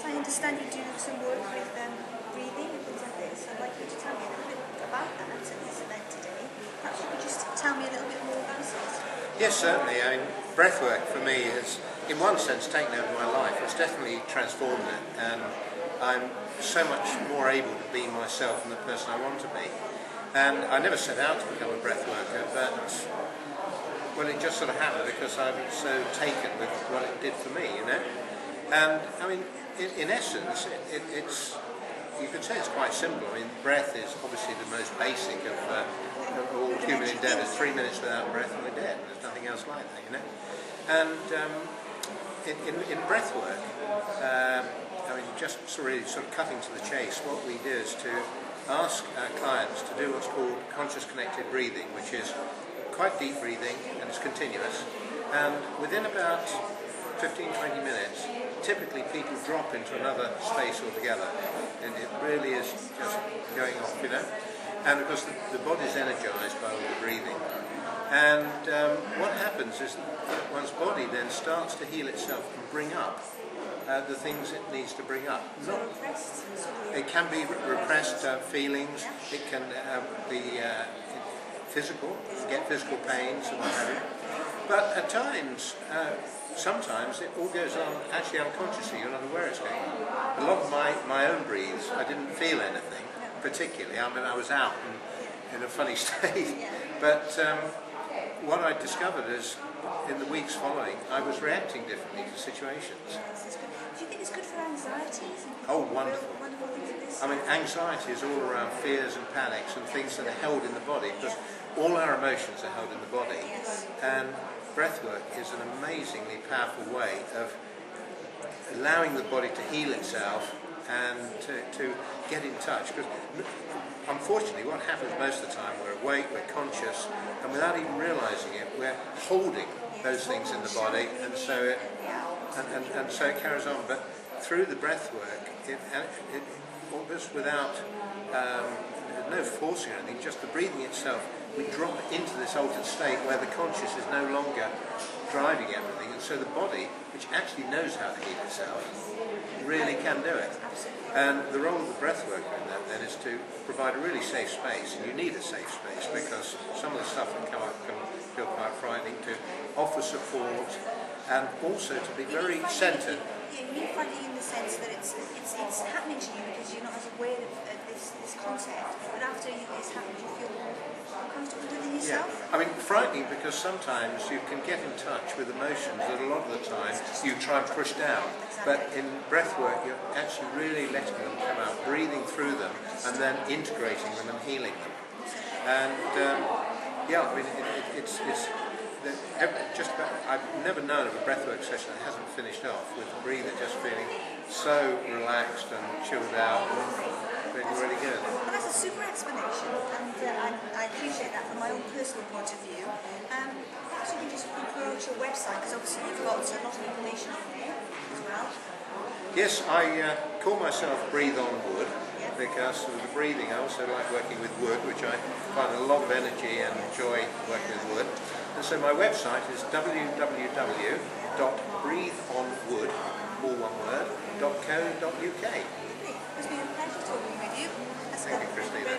I understand you do some work with breathing and things like this. I'd like you to tell me a little bit about that at this event today. Perhaps you could just tell me a little bit more about it. Yes, certainly. I mean, breathwork for me has, in one sense, taken over my life. It's definitely transformed it, and I'm so much more able to be myself and the person I want to be. And I never set out to become a breathworker, but well, it just sort of happened because I was so taken with what it did for me, you know. And I mean, in essence, it's you could say it's quite simple. I mean, breath is obviously the most basic of all human endeavours. 3 minutes without breath and we're dead. There's nothing else like that, you know. And in breath work, I mean, just sort of cutting to the chase, what we do is to ask our clients to do what's called conscious connected breathing, which is quite deep breathing and it's continuous. And within about 15-20 minutes, typically people drop into another space altogether, and it really is just going off, you know. And of course the body's energized by all the breathing, and what happens is that one's body then starts to heal itself and bring up the things it needs to bring up. It can be repressed feelings, it can be physical, you can get physical pains and what have you. But at times, sometimes it all goes on actually unconsciously, you're not aware it's going on. A lot of my own breathes, I didn't feel anything particularly. I mean, I was out in a funny state, but what I discovered is in the weeks following, I was reacting differently to situations. Do you think it's good for anxiety? Oh, wonderful. I mean, anxiety is all around fears and panics and things that are held in the body, because all our emotions are held in the body. And breathwork is an amazingly powerful way of allowing the body to heal itself and to get in touch. Because unfortunately what happens most of the time, we're awake, we're conscious, and without even realising it, we're holding those things in the body, and so it carries on. But through the breath work, it almost without no forcing or anything, just the breathing itself, we drop into this altered state where the conscious is no longer driving everything, and so the body, which actually knows how to heal itself, really can do it. And the role of the breath worker in that then is to provide a really safe space, and you need a safe space because some of the stuff that come up can feel quite frightening, to offer support and also to be very centred. Yeah, you find it in the sense that it's happening to you because you're not as aware of this concept, but after it's happened you feel more comfortable within yourself? Yeah, I mean, frightening because sometimes you can get in touch with emotions that a lot of the time you try and push down. But in breath work, you're actually really letting them come out, breathing through them, and then integrating them and healing them. And yeah, I mean, just about, I've never known of a breathwork session that hasn't finished off with the breather just feeling so relaxed and chilled out and feeling really good. Well, that's a super explanation, and I appreciate that from my own personal point of view. Perhaps you can just promote your website, because obviously you've got a lot of information on there as well. Yes, I call myself Breathe on Wood, because with the breathing I also like working with wood, which I find a lot of energy and enjoy working with wood. And so my website is www.breatheonwood, all one word, .co.uk. It's been a pleasure talking with you. Thank you, Christina.